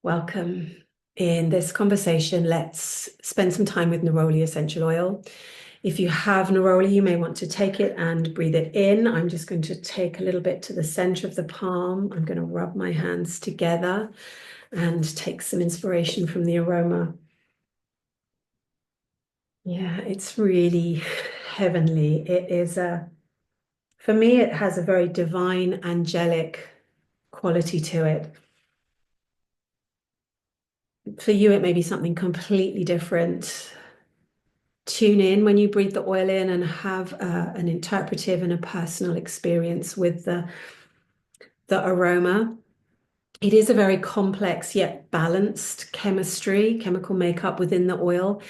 Welcome. In this conversation, let's spend some time with Neroli essential oil. If you have Neroli, you may want to take it and breathe it in. I'm just going to take a little bit to the center of the palm. I'm going to rub my hands together and take some inspiration from the aroma. Yeah, it's really heavenly. For me, it has a very divine, angelic quality to it. For you, it may be something completely different. Tune in when you breathe the oil in and have an interpretive and a personal experience with the aroma. It is a very complex yet balanced chemical makeup within the oil.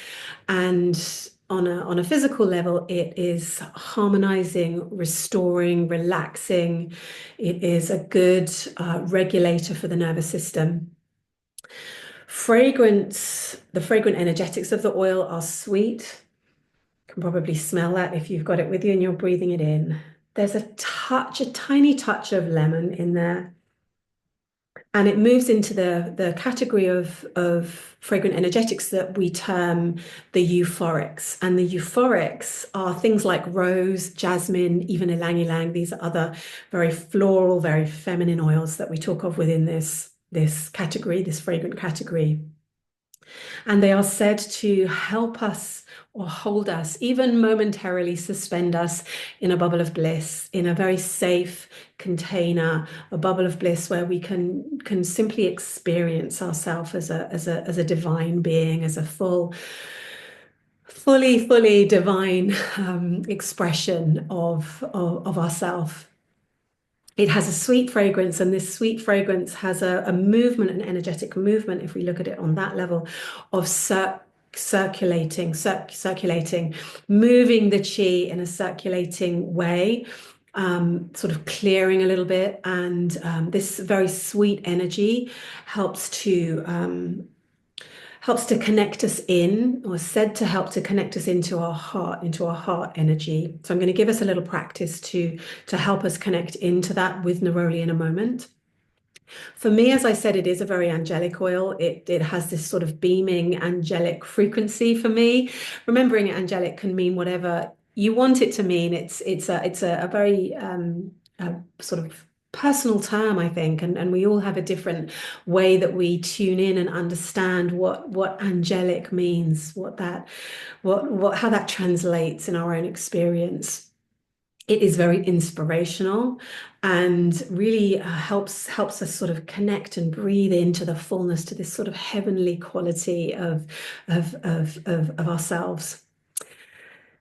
And on a physical level, it is harmonizing, restoring, relaxing. It is a good regulator for the nervous system. The fragrant energetics of the oil are sweet. You can probably smell that if you've got it with you and you're breathing it in. There's a tiny touch of lemon in there. And it moves into the category of fragrant energetics that we term the euphorics. And the euphorics are things like rose, jasmine, even ylang ylang. These are other very floral, very feminine oils that we talk of within this category, this fragrant category. And they are said to help us or hold us, even momentarily suspend us in a bubble of bliss, in a very safe container, a bubble of bliss where we can simply experience ourselves as a divine being, as a fully divine expression of ourself. It has a sweet fragrance, and this sweet fragrance has a movement, an energetic movement, if we look at it on that level, of circulating, moving the chi in a circulating way, sort of clearing a little bit. And this very sweet energy helps to connect us in, or said to help to connect us into our heart energy. So I'm going to give us a little practice to help us connect into that with Neroli in a moment. For me, as I said, it is a very angelic oil. It has this sort of beaming angelic frequency for me. Remembering angelic can mean whatever you want it to mean. It's a very sort of personal term, I think, and we all have a different way that we tune in and understand what angelic means, how that translates in our own experience. It is very inspirational and really helps us sort of connect and breathe into the fullness, to this sort of heavenly quality of ourselves.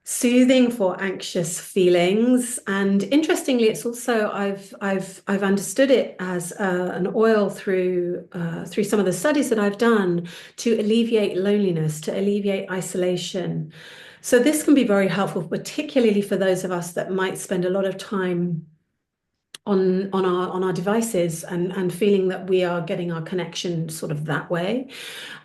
Soothing for anxious feelings, and interestingly, it's also I've understood it as an oil through some of the studies that I've done to alleviate loneliness, to alleviate isolation. So this can be very helpful, particularly for those of us that might spend a lot of time on our devices and feeling that we are getting our connection sort of that way.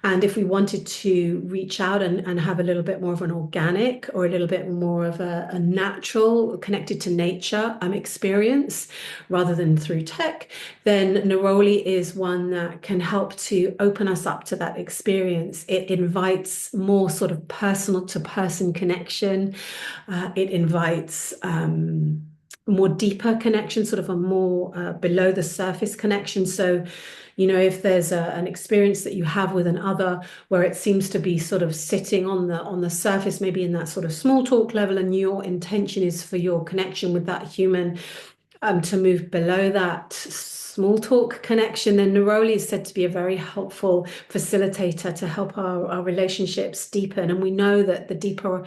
And if we wanted to reach out and have a little bit more of an organic, or a little bit more of a natural, connected to nature experience rather than through tech, then Neroli is one that can help to open us up to that experience. It invites more sort of personal to person connection. It invites more deeper connection, sort of a more below the surface connection. So, if there's an experience that you have with an other where it seems to be sort of sitting on the surface, maybe in that sort of small talk level, and your intention is for your connection with that human to move below that small talk connection, then Neroli is said to be a very helpful facilitator to help our relationships deepen. And we know that the deeper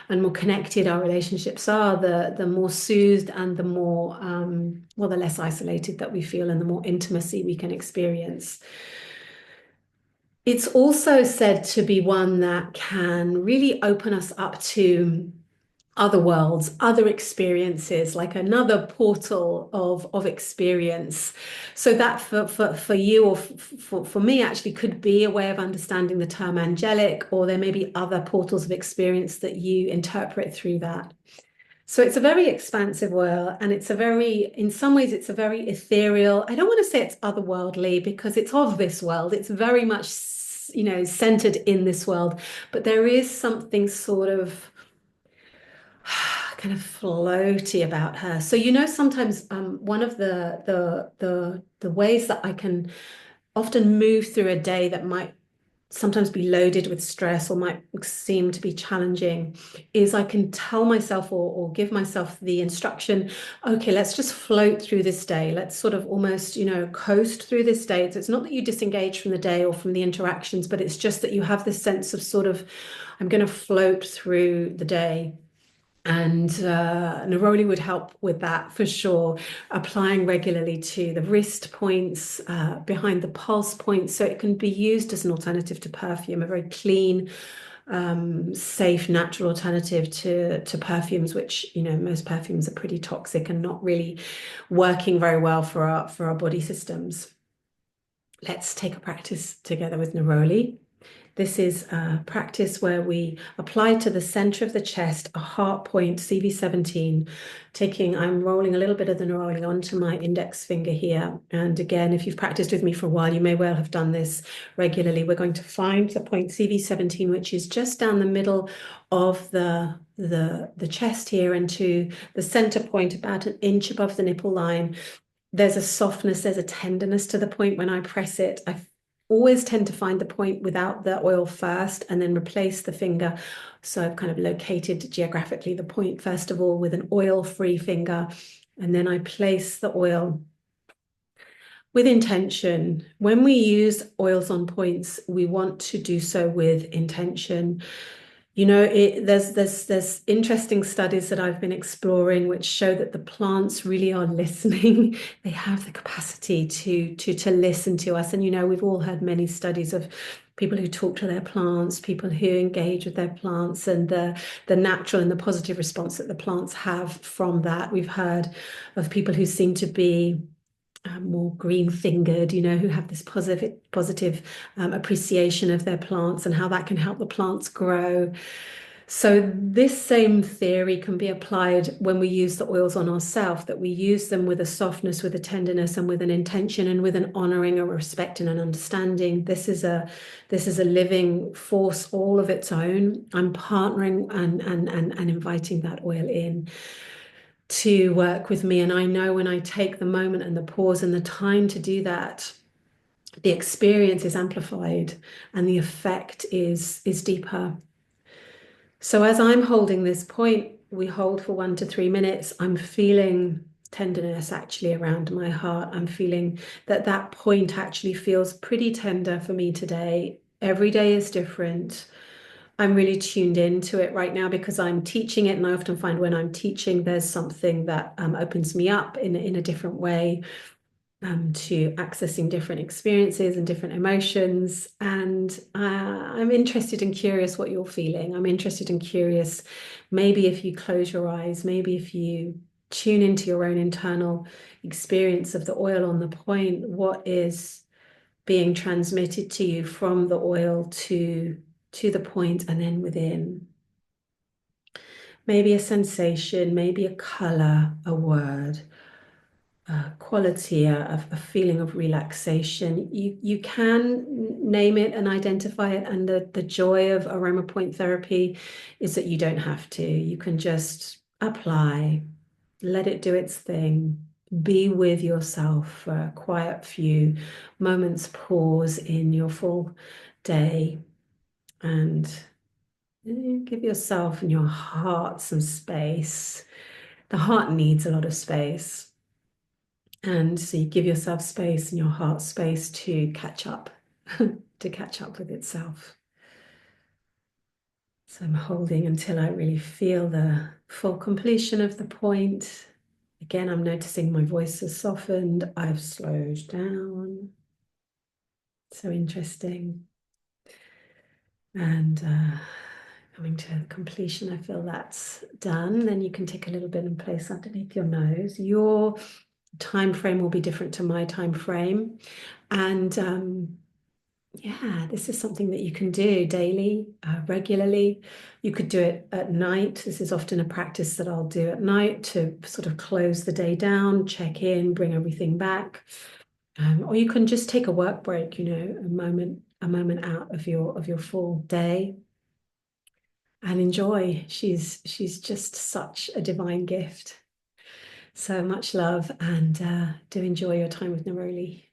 and more connected our relationships are, the more soothed and the more, the less isolated that we feel, and the more intimacy we can experience. It's also said to be one that can really open us up to other worlds, other experiences, like another portal of experience. So that for you, or for me, actually could be a way of understanding the term angelic, or there may be other portals of experience that you interpret through that. So it's a very expansive oil, and it's a very, in some ways, it's a very ethereal. I don't want to say it's otherworldly because it's of this world. It's very much, centered in this world, but there is something sort of kind of floaty about her. So sometimes one of the ways that I can often move through a day that might sometimes be loaded with stress or might seem to be challenging is I can tell myself or give myself the instruction, okay, let's just float through this day. Let's sort of almost, coast through this day. So it's not that you disengage from the day or from the interactions, but it's just that you have this sense of sort of, I'm going to float through the day. And Neroli would help with that for sure, applying regularly to the wrist points, behind the pulse points, so it can be used as an alternative to perfume, a very clean, safe, natural alternative to perfumes, which most perfumes are pretty toxic and not really working very well for our body systems. Let's take a practice together with Neroli. This is a practice where we apply to the center of the chest a heart point, CV17, I'm rolling a little bit of the neroli onto my index finger here. And again, if you've practiced with me for a while, you may well have done this regularly. We're going to find the point CV17, which is just down the middle of the chest here, and to the center point, about an inch above the nipple line. There's a softness, there's a tenderness to the point when I press it. I always tend to find the point without the oil first and then replace the finger. So I've kind of located geographically the point first of all with an oil-free finger, and then I place the oil with intention. When we use oils on points, we want to do so with intention. There's interesting studies that I've been exploring which show that the plants really are listening. They have the capacity to listen to us. And we've all heard many studies of people who talk to their plants, people who engage with their plants, and the natural and the positive response that the plants have from that. We've heard of people who seem to be more green-fingered, who have this positive appreciation of their plants and how that can help the plants grow. So this same theory can be applied when we use the oils on ourselves, that we use them with a softness, with a tenderness, and with an intention, and with an honoring, a respect, and an understanding. This is a living force all of its own. I'm partnering and inviting that oil in to work with me. And I know when I take the moment and the pause and the time to do that, the experience is amplified and the effect is deeper. So as I'm holding this point, we hold for 1 to 3 minutes. I'm feeling tenderness actually around my heart. I'm feeling that point actually feels pretty tender for me today. Every day is different. I'm really tuned into it right now because I'm teaching it, and I often find when I'm teaching, there's something that opens me up in a different way to accessing different experiences and different emotions. And I'm interested and curious what you're feeling. I'm interested and curious, maybe if you close your eyes, maybe if you tune into your own internal experience of the oil on the point, what is being transmitted to you from the oil to the point and then within. Maybe a sensation, maybe a color, a word, a quality, a feeling of relaxation. You can name it and identify it, and the joy of aroma point therapy is that you don't have to. You can just apply, let it do its thing, be with yourself for a quiet few moments, pause in your full day, and give yourself and your heart some space. The heart needs a lot of space. And so you give yourself space and your heart space to catch up, to catch up with itself. So I'm holding until I really feel the full completion of the point. Again, I'm noticing my voice has softened. I've slowed down. So interesting. And coming to completion, I feel that's done. Then you can take a little bit and place underneath your nose. Your time frame will be different to my time frame. And Yeah, this is something that you can do daily, regularly. You could do it at night. This is often a practice that I'll do at night to sort of close the day down, check in, bring everything back. Or you can just take a work break, a moment out of your full day and enjoy. She's just such a divine gift. So much love and do enjoy your time with Neroli.